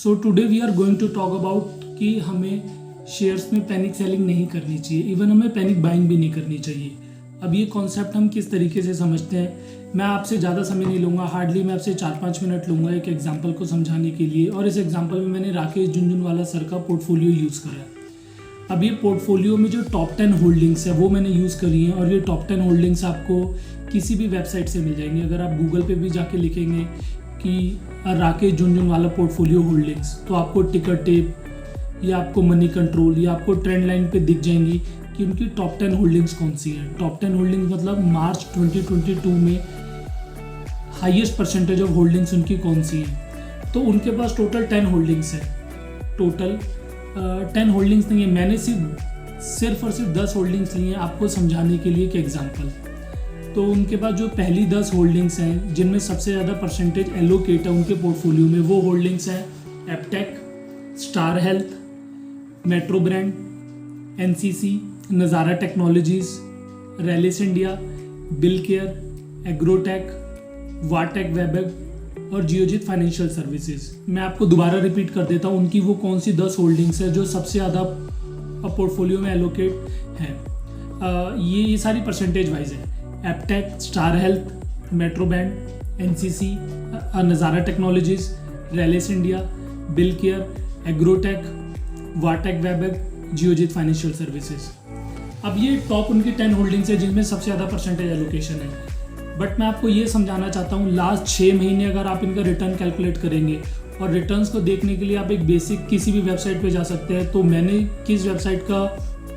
So today we are going to talk about कि हमें shares में पैनिक सेलिंग नहीं करनी चाहिए, इवन हमें पैनिक बाइंग भी नहीं करनी चाहिए। अब ये कॉन्सेप्ट हम किस तरीके से समझते हैं, मैं आपसे ज़्यादा समय नहीं लूँगा, हार्डली मैं आपसे 4-5 मिनट लूँगा एक एग्जांपल को समझाने के लिए। और इस एग्जांपल में मैंने राकेश झुनझुनवाला सर का पोर्टफोलियो यूज़ करा है। अब ये पोर्टफोलियो में जो टॉप 10 होल्डिंग्स है वो मैंने यूज़ करी हैं, और ये टॉप 10 होल्डिंग्स आपको किसी भी वेबसाइट से मिल जाएंगी। अगर आप गूगल पे भी जाके लिखेंगे कि राकेश झुनझुनवाला पोर्टफोलियो होल्डिंग्स, तो आपको टिकर टेप या आपको मनी कंट्रोल या आपको ट्रेंड लाइन पे दिख जाएंगी कि उनकी टॉप 10 होल्डिंग्स कौन सी हैं। टॉप 10 होल्डिंग्स मतलब मार्च 2022 में हाईएस्ट परसेंटेज ऑफ होल्डिंग्स उनकी कौन सी है। तो उनके पास टोटल 10 होल्डिंग्स है, टोटल 10 होल्डिंग्स नहीं है, मैंने सिर्फ और सिर्फ 10 होल्डिंग्स ली हैं आपको समझाने के लिए एक एग्जांपल। तो उनके पास जो पहली 10 होल्डिंग्स हैं जिनमें सबसे ज़्यादा परसेंटेज एलोकेट है उनके पोर्टफोलियो में, वो होल्डिंग्स हैं Aptech, Star Health, Metro Brand, NCC, Nazara Technologies, Rallis India, Bilcare, Agrotech, Vatech Wabag और जियोजित फाइनेंशियल सर्विसेज। मैं आपको दोबारा रिपीट कर देता हूँ, उनकी वो कौन सी 10 होल्डिंग्स है जो सबसे ज़्यादा पोर्टफोलियो में एलोकेट हैं। ये सारी परसेंटेज वाइज है। Aptech, Star Health, Metro Brand, NCC, Nazara Technologies, Rallis India, Bilcare, Agrotech, Vatech Wabag, Geojit financial services. अब ये टॉप उनकी 10 होल्डिंग्स है जिनमें सबसे ज़्यादा परसेंटेज एलोकेशन है। बट मैं आपको ये समझाना चाहता हूँ, लास्ट 6 महीने अगर आप इनका रिटर्न कैलकुलेट करेंगे, और रिटर्न्स को देखने के लिए आप एक बेसिक किसी भी वेबसाइट पे जा सकते हैं। तो मैंने किस वेबसाइट का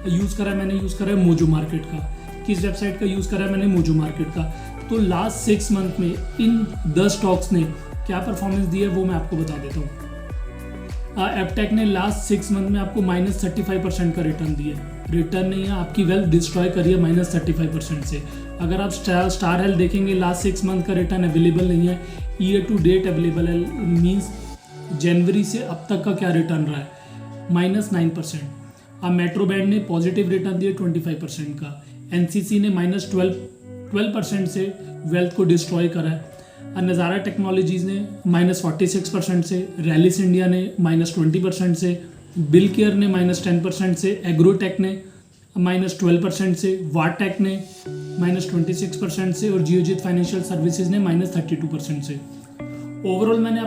यूज़ करा है, मैंने यूज़ करा है मोजो मार्केट का। किस वेबसाइट का यूज़ करा है, मैंने मोजो मार्केट का। तो लास्ट 6 मंथ में इन 10 स्टॉक्स ने क्या परफॉर्मेंस दी है वो मैं आपको बता देता हूँ। एपटेक ने लास्ट 6 मंथ में आपको -35% का रिटर्न दिया है। रिटर्न नहीं है, आपकी वेल्थ डिस्ट्रॉय करिए -35% से। अगर आप स्टार हेल्थ देखेंगे, लास्ट 6 मंथ का रिटर्न अवेलेबल नहीं है, ईयर टू डेट अवेलेबल है, मीन्स जनवरी से अब तक का क्या रिटर्न रहा है, -9%। अब मेट्रो ब्रांड ने पॉजिटिव रिटर्न दिया 25% का। एनसीसी ने -12% से वेल्थ को डिस्ट्रॉय करा है। नज़ारा टेक्नोलॉजीज़ ने -46% से, रैलिस इंडिया ने -20% से, बिल केयर ने -10% से, एग्रोटेक ने -12% से, वाटेक ने -26% से और जियोजित फाइनेंशियल सर्विसेज ने -32% से। ओवरऑल मैंने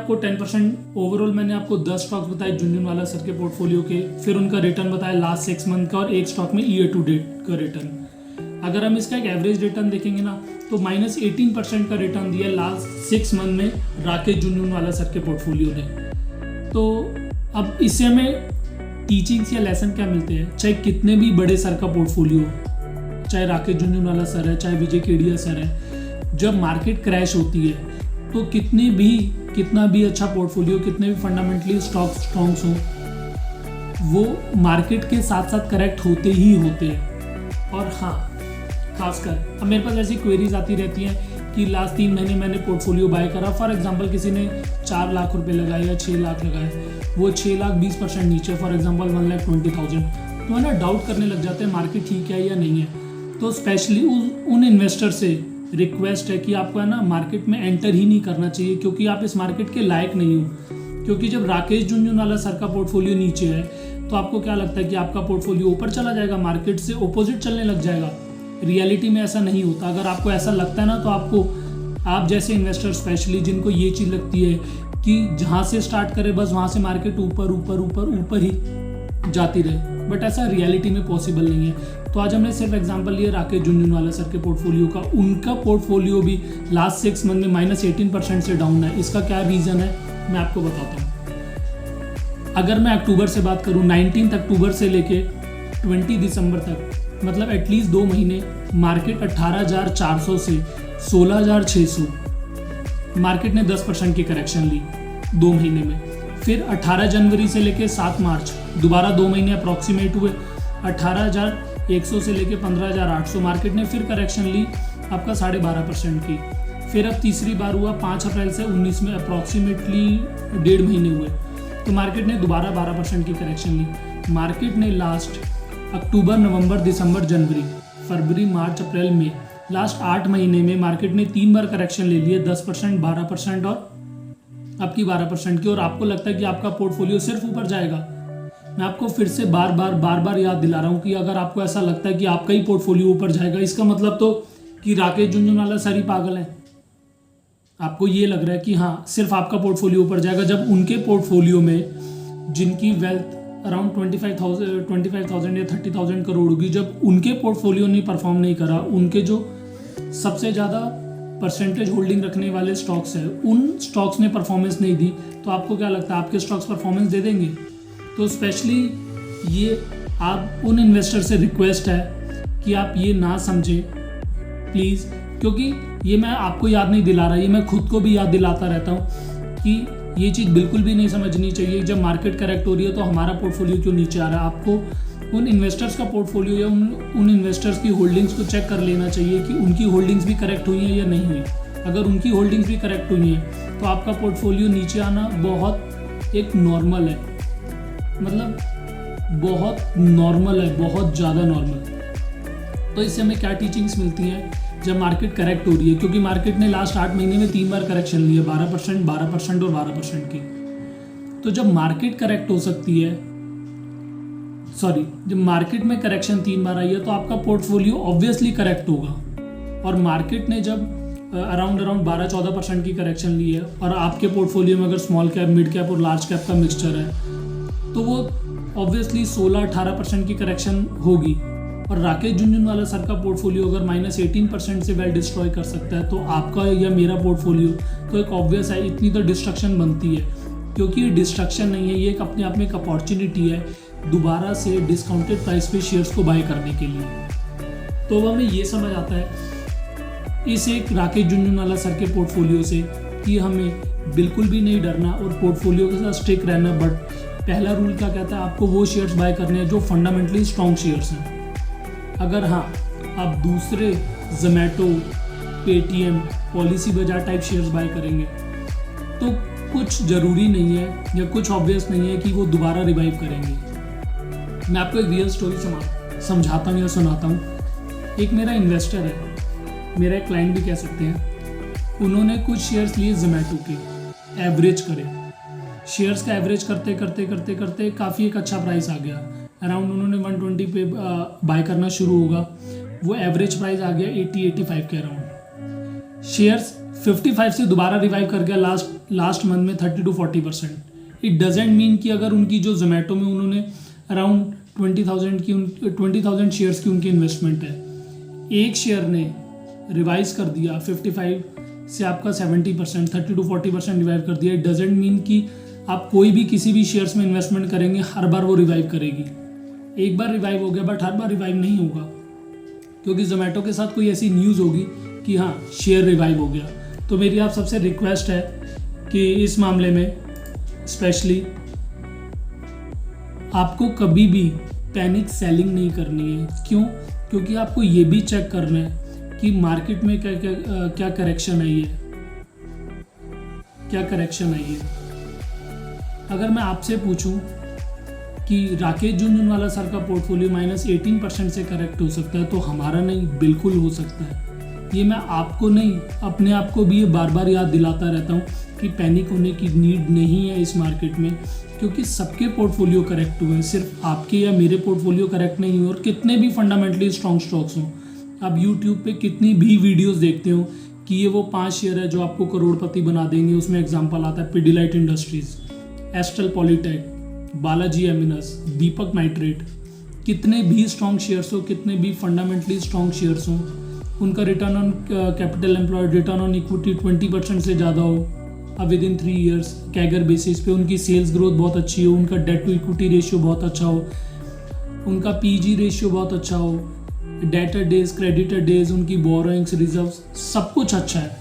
आपको 10 स्टॉक्स बताए झुनझुनवाला सर के पोर्टफोलियो के, फिर उनका रिटर्न बताया लास्ट 6 मंथ का, और एक स्टॉक में ईयर टू डेट का रिटर्न। अगर हम इसका एक एवरेज रिटर्न देखेंगे ना, तो -18% का रिटर्न दिया लास्ट 6 मंथ में राकेश झुनझुनवाला सर के पोर्टफोलियो ने। तो अब इससे हमें टीचिंग्स या लेसन क्या मिलते हैं, चाहे कितने भी बड़े सर का पोर्टफोलियो, चाहे राकेश झुनझुनवाला सर है, चाहे विजय केडिया सर है, जब मार्केट क्रैश होती है तो कितना भी अच्छा पोर्टफोलियो, कितने भी फंडामेंटली स्टॉक्स स्ट्रॉन्ग्स हो, वो मार्केट के साथ साथ करेक्ट होते ही होते हैं। और हाँ, खासकर अब मेरे पास ऐसी क्वेरीज आती रहती हैं कि लास्ट 3 महीने मैंने पोर्टफोलियो बाय करा, फॉर एग्जांपल किसी ने 4 लाख रुपए लगाए या 6 लाख लगाए, वो 6 लाख 20% नीचे, फॉर एग्जांपल 1,20,000, तो है ना, डाउट करने लग जाते हैं मार्केट ठीक है या नहीं है। तो स्पेशली उन इन्वेस्टर से रिक्वेस्ट है कि आपको है ना मार्केट में एंटर ही नहीं करना चाहिए, क्योंकि आप इस मार्केट के लायक नहीं हो। क्योंकि जब राकेश झुनझुनवाला सर का पोर्टफोलियो नीचे है तो आपको क्या लगता है कि आपका पोर्टफोलियो ऊपर चला जाएगा, मार्केट से ऑपोजिट चलने लग जाएगा। रियलिटी में ऐसा नहीं होता। अगर आपको ऐसा लगता है ना, तो आप जैसे इन्वेस्टर स्पेशली जिनको ये चीज़ लगती है कि जहाँ से स्टार्ट करे बस वहाँ से मार्केट ऊपर ही जाती रहे, बट ऐसा रियलिटी में पॉसिबल नहीं है। तो आज हमने सिर्फ एग्जांपल लिया राकेश झुनझुनवाला सर के पोर्टफोलियो का। उनका पोर्टफोलियो भी लास्ट 6 मंथ में -18% से डाउन है। इसका क्या रीज़न है मैं आपको बताता हूँ। अगर मैं अक्टूबर से बात करूँ, 19 अक्टूबर से लेके 20 दिसंबर तक, मतलब एटलीस्ट 2 महीने, मार्केट 18,400 से 16,600, मार्केट ने 10% की करेक्शन ली 2 महीने में। फिर 18 जनवरी से लेके 7 मार्च दोबारा 2 महीने अप्रॉक्सीमेट हुए, 18,100 से लेके 15,800, मार्केट ने फिर करेक्शन ली आपका 12.5% की। फिर अब तीसरी बार हुआ 5 अप्रैल से 19 में, अप्रॉक्सीमेटली 1.5 महीने हुए, तो मार्केट ने दोबारा 12% की करेक्शन ली। मार्केट ने लास्ट अक्टूबर, नवंबर, दिसंबर, जनवरी, फरवरी, मार्च, अप्रैल, मई, लास्ट 8 महीने में मार्केट ने 3 बार करेक्शन ले लिया, 10%, 12% और आपकी 12% की, और आपको लगता है कि आपका पोर्टफोलियो सिर्फ ऊपर जाएगा, मैं आपको फिर से बार बार याद दिला रहा हूँ कि अगर आपको ऐसा लगता है कि आपका ही पोर्टफोलियो ऊपर जाएगा, इसका मतलब तो कि राकेश झुनझुनवाला सर ही पागल है। आपको ये लग रहा है कि हाँ सिर्फ आपका पोर्टफोलियो ऊपर जाएगा, जब उनके पोर्टफोलियो में जिनकी वेल्थ अराउंड 25,000 या 30,000 करोड़ होगी, जब उनके पोर्टफोलियो ने परफॉर्म नहीं करा, उनके जो सबसे ज़्यादा परसेंटेज होल्डिंग रखने वाले स्टॉक्स है उन स्टॉक्स ने परफॉर्मेंस नहीं दी, तो आपको क्या लगता है आपके स्टॉक्स परफॉर्मेंस दे देंगे? तो स्पेशली ये आप उन इन्वेस्टर से रिक्वेस्ट है कि आप ये ना समझें प्लीज़, क्योंकि ये मैं आपको याद नहीं दिला रहा, ये मैं खुद को भी याद दिलाता रहता हूँ कि ये चीज़ बिल्कुल भी नहीं समझनी चाहिए। जब मार्केट करेक्ट हो रही है तो हमारा पोर्टफोलियो क्यों नीचे आ रहा है? आपको उन इन्वेस्टर्स का पोर्टफोलियो या उन इन्वेस्टर्स की होल्डिंग्स को चेक कर लेना चाहिए कि उनकी होल्डिंग्स भी करेक्ट हुई हैं या नहीं हुई। अगर उनकी होल्डिंग्स भी करेक्ट हुई हैं तो आपका पोर्टफोलियो नीचे आना बहुत एक नॉर्मल है, मतलब बहुत नॉर्मल है, बहुत ज़्यादा नॉर्मल। तो इससे हमें क्या टीचिंग्स मिलती हैं जब मार्केट करेक्ट हो रही है? क्योंकि मार्केट ने लास्ट 8 महीने में 3 बार करेक्शन ली है, 12%, 12% और 12% की। तो जब मार्केट करेक्ट हो सकती है, जब मार्केट में करेक्शन 3 बार आई है तो आपका पोर्टफोलियो ऑब्वियसली करेक्ट होगा। और मार्केट ने जब अराउंड 12-14% की करेक्शन ली है और आपके पोर्टफोलियो में अगर स्मॉल कैप, मिड कैप और लार्ज कैप का मिक्सचर है, तो वो ऑब्वियसली 16-18% की करेक्शन होगी। और राकेश झुनझुनवाला सर का पोर्टफोलियो अगर -18% से वेल डिस्ट्रॉय कर सकता है, तो आपका या मेरा पोर्टफोलियो तो एक ऑब्वियस है, इतनी तो डिस्ट्रक्शन बनती है। क्योंकि ये डिस्ट्रक्शन नहीं है, ये एक अपने आप में एक अपॉर्चुनिटी है दोबारा से डिस्काउंटेड प्राइस पे शेयर्स को बाय करने के लिए। तो अब हमें ये समझ आता है इस एक राकेश झुनझुनवाला सर के पोर्टफोलियो से कि हमें बिल्कुल भी नहीं डरना और पोर्टफोलियो के साथ स्टिक रहना। बट पहला रूल क्या कहता है? आपको वो शेयर्स बाय करने हैं जो फंडामेंटली स्ट्रॉन्ग शेयर्स हैं। अगर हाँ आप दूसरे जोमेटो, पेटीएम, पॉलिसी बाजार टाइप शेयर्स बाय करेंगे तो कुछ ज़रूरी नहीं है या कुछ ऑब्वियस नहीं है कि वो दोबारा रिवाइव करेंगे। मैं आपको एक रियल स्टोरी समझाता हूँ या सुनाता हूँ। एक मेरा इन्वेस्टर है, मेरा एक क्लाइंट भी कह सकते हैं, उन्होंने कुछ शेयर्स लिए जोमेटो के, एवरेज करे, शेयर्स का एवरेज करते करते करते करते काफ़ी एक अच्छा प्राइस आ गया। अराउंड उन्होंने 120 पे बाय करना शुरू होगा, वो एवरेज प्राइस आ गया 80-85 के अराउंड। शेयर्स 55 से दोबारा रिवाइव कर गया लास्ट मंथ में 30-40%। इट डजेंट मीन कि अगर उनकी जो जोमेटो में उन्होंने अराउंड 20,000 शेयर्स की उनकी इन्वेस्टमेंट है, एक शेयर ने रिवाइज कर दिया 55 से आपका 70%, 30-40% रिवाइव कर दिया। इट डजेंट मीन कि आप कोई भी किसी भी शेयर्स में इन्वेस्टमेंट करेंगे हर बार वो रिवाइव करेगी। एक बार रिवाइव हो गया बट हर बार रिवाइव नहीं होगा, क्योंकि जोमेटो के साथ कोई ऐसी न्यूज़ होगी कि हाँ शेयर रिवाइव हो गया। तो मेरी आप सबसे रिक्वेस्ट है कि इस मामले में स्पेशली आपको कभी भी पैनिक सेलिंग नहीं करनी है। क्यों? क्योंकि आपको ये भी चेक करना है कि मार्केट में क्या करेक्शन आई है, क्या करेक्शन आई है। अगर मैं आपसे पूछूं कि राकेश झुनझुनवाला सर का पोर्टफोलियो -18% से करेक्ट हो सकता है, तो हमारा नहीं, बिल्कुल हो सकता है। ये मैं आपको नहीं, अपने आप को भी ये बार बार याद दिलाता रहता हूँ कि पैनिक होने की नीड नहीं है इस मार्केट में, क्योंकि सबके पोर्टफोलियो करेक्ट हुए हैं, सिर्फ आपके या मेरे पोर्टफोलियो करेक्ट नहीं हुए। और कितने भी फंडामेंटली स्ट्रॉन्ग स्टॉक्स हों, आप यूट्यूब पे कितनी भी वीडियोस देखते हो कि ये वो 5 शेयर है जो आपको करोड़पति बना देंगे, उसमें एग्जांपल आता है पिडिलाइट इंडस्ट्रीज, एस्ट्रल पॉलीटेक, बालाजी एमिनस, दीपक नाइट्रेट। कितने भी स्ट्रॉन्ग शेयर्स हो, कितने भी फंडामेंटली स्ट्रॉन्ग शेयर्स हो, उनका return on capital employed, return on equity 20% से ज़्यादा हो अब with in 3 years CAGR basis पे, उनकी सेल्स ग्रोथ बहुत अच्छी हो, उनका डेट टू इक्विटी रेशियो बहुत अच्छा हो, उनका पीजी रेशियो बहुत अच्छा हो, डेटर डेज, क्रेडिटर डेज, उनकी बोरोइंग्स, रिजर्व्स, सब कुछ अच्छा है,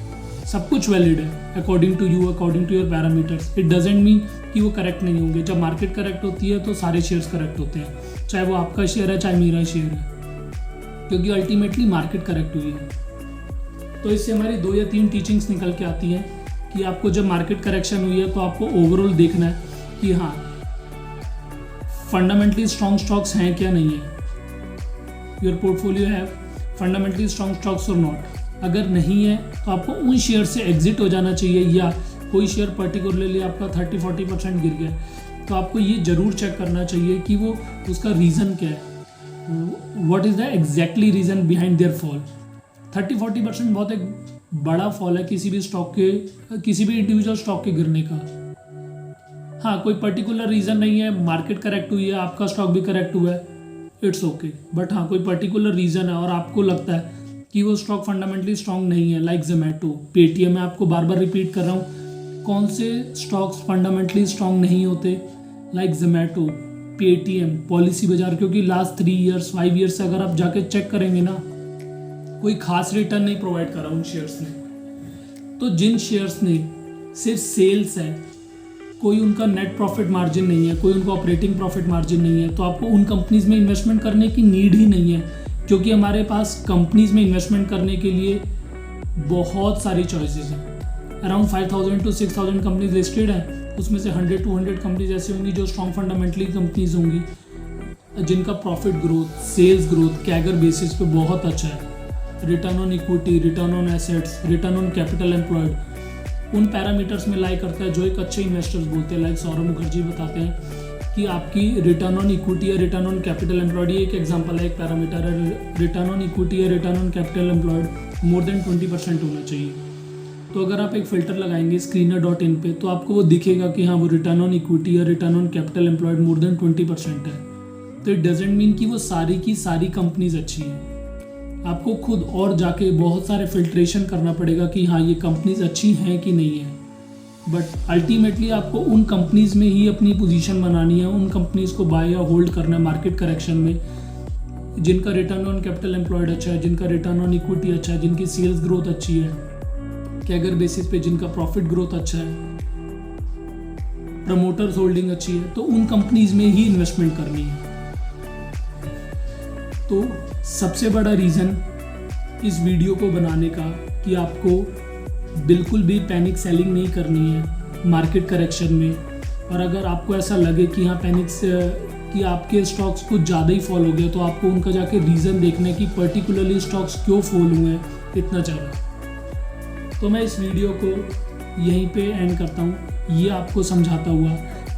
सब कुछ वैलिड है according to you, according to your parameters. It doesn't mean कि वो करेक्ट नहीं होंगे। जब मार्केट करेक्ट होती है तो सारे शेयर्स करेक्ट होते हैं, चाहे वो आपका शेयर है चाहे मेरा शेयर है, क्योंकि अल्टीमेटली मार्केट करेक्ट हुई है। तो इससे हमारी 2 या 3 टीचिंग्स निकल के आती हैं कि आपको जब मार्केट करेक्शन हुई है तो आपको ओवरऑल देखना है कि हाँ फंडामेंटली स्ट्रॉन्ग स्टॉक्स हैं क्या नहीं है, your portfolio have fundamentally strong stocks और नॉट। अगर नहीं है तो आपको उन शेयर से एग्जिट हो जाना चाहिए या कोई शेयर पर्टिकुलरली आपका 30-40% गिर गया, तो आपको ये ज़रूर चेक करना चाहिए कि वो उसका रीज़न क्या है, what is the exactly reason behind there fall. 30-40% बहुत एक बड़ा फॉल है किसी भी स्टॉक के, किसी भी इंडिविजुअल स्टॉक के गिरने का। हाँ, कोई पर्टिकुलर रीज़न नहीं है, मार्केट करेक्ट हुई है, आपका स्टॉक भी करेक्ट हुआ है, इट्स ओके। बट हाँ, कोई पर्टिकुलर रीज़न है और आपको लगता है कि वो स्टॉक फंडामेंटली स्ट्रॉन्ग नहीं है, लाइक जोमेटो, पेटीएम, मैं आपको बार बार रिपीट कर रहा हूँ, कौन से स्टॉक्स फंडामेंटली स्ट्रॉन्ग नहीं होते, लाइक जोमेटो, पेटीएम, पॉलिसी बाजार, क्योंकि लास्ट 3 ईयर्स 5 ईयर्स से अगर आप जाके चेक करेंगे ना, कोई खास रिटर्न नहीं प्रोवाइड करा उन शेयर्स ने। तो जिन शेयर्स ने सिर्फ सेल्स है, कोई उनका नेट प्रॉफिट मार्जिन नहीं है, कोई उनका ऑपरेटिंग प्रॉफिट मार्जिन नहीं है, तो आपको उन कंपनीज में इन्वेस्टमेंट करने की नीड ही नहीं है, क्योंकि हमारे पास कंपनीज में इन्वेस्टमेंट करने के लिए बहुत सारी चॉइसेस हैं। अराउंड 5000 to 6000 कंपनीज लिस्टेड हैं, उसमें से 100 to 100 कंपनीज ऐसी होंगी जो स्ट्रॉन्ग फंडामेंटली कंपनीज होंगी, जिनका profit growth, sales growth CAGR basis पे बहुत अच्छा है, return on equity, return on assets, return on capital employed, उन पैरामीटर्स में लाई करता है जो एक अच्छे इन्वेस्टर्स बोलते हैं, लाइक सौरभ मुखर्जी बताते हैं कि आपकी रिटर्न ऑन इक्विटी या रिटर्न ऑन कैपिटल एम्प्लॉयड, ये एक एग्जांपल है, एक पैरामीटर है, रिटर्न ऑन इक्विटी या return on capital employed more than 20% होना चाहिए। तो अगर आप एक फ़िल्टर लगाएंगे screener.in पे, तो आपको वो दिखेगा कि हाँ, वो रिटर्न ऑन इक्विटी या return on capital employed more than 20% है। तो इट डजेंट मीन कि वो सारी की सारी कंपनीज अच्छी हैं, आपको खुद और जाके बहुत सारे फिल्ट्रेशन करना पड़ेगा कि हाँ, ये कंपनीज अच्छी हैं कि नहीं है। बट अल्टीमेटली आपको उन कंपनीज में ही अपनी पोजीशन बनानी है, उन कंपनीज को बाय या होल्ड करना है मार्केट करेक्शन में, जिनका रिटर्न ऑन कैपिटल एम्प्लॉयड अच्छा है, जिनका रिटर्न ऑन इक्विटी अच्छा है, जिनकी सेल्स ग्रोथ अच्छी है, कैगर बेसिस पे जिनका प्रॉफिट ग्रोथ अच्छा है, प्रमोटर्स होल्डिंग अच्छी है, तो उन कंपनीज में ही इन्वेस्टमेंट करनी है। तो सबसे बड़ा रीज़न इस वीडियो को बनाने का कि आपको बिल्कुल भी पैनिक सेलिंग नहीं करनी है मार्केट करेक्शन में। और अगर आपको ऐसा लगे कि हाँ, पैनिक से कि आपके स्टॉक्स कुछ ज़्यादा ही फॉल हो गया, तो आपको उनका जाके रीज़न देखना है कि पर्टिकुलरली स्टॉक्स क्यों फॉल हुए हैं इतना ज़्यादा। तो मैं इस वीडियो को यहीं पे एंड करता हूँ, ये आपको समझाता हुआ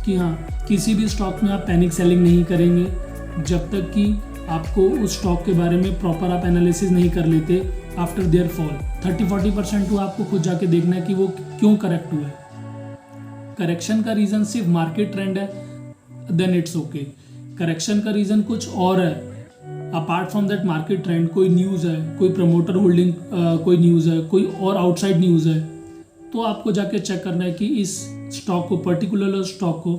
कि हाँ, किसी भी स्टॉक में आप पैनिक सेलिंग नहीं करेंगे जब तक कि आपको उस स्टॉक के बारे में प्रॉपर आप एनालिसिस नहीं कर लेते आफ्टर देयर फॉल। 30-40% हुआ, आपको खुद जाके देखना है कि वो क्यों करेक्ट हुआ है। करेक्शन का रीज़न सिर्फ मार्केट ट्रेंड है, देन इट्स ओके। करेक्शन का रीज़न कुछ और है apart from that market trend, कोई न्यूज़ है, कोई प्रमोटर होल्डिंग कोई न्यूज़ है, कोई और आउटसाइड न्यूज़ है, तो आपको जाके चेक करना है कि इस स्टॉक को, पर्टिकुलर स्टॉक को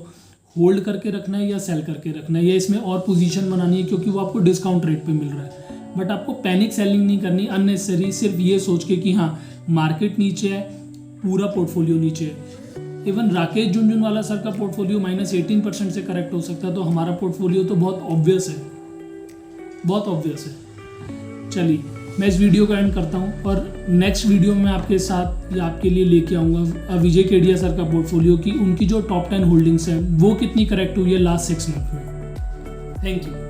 होल्ड करके रखना है या सेल करके रखना है, या इसमें और पोजीशन बनानी है क्योंकि वो आपको डिस्काउंट रेट पे मिल रहा है। बट आपको पैनिक सेलिंग नहीं करनी अननेसेसरी, सिर्फ ये सोच के कि हाँ, मार्केट नीचे है, पूरा पोर्टफोलियो नीचे है। इवन राकेश झुनझुनवाला सर का पोर्टफोलियो -18% से करेक्ट हो सकता है, तो हमारा पोर्टफोलियो तो बहुत ऑब्वियस है, बहुत ऑब्वियस है। चलिए, मैं इस वीडियो को एंड करता हूँ और नेक्स्ट वीडियो में आपके साथ या आपके लिए लेके आऊँगा विजय केडिया सर का पोर्टफोलियो की उनकी जो टॉप 10 होल्डिंग्स है वो कितनी करेक्ट हुई है लास्ट 6 मंथ में। Thank you.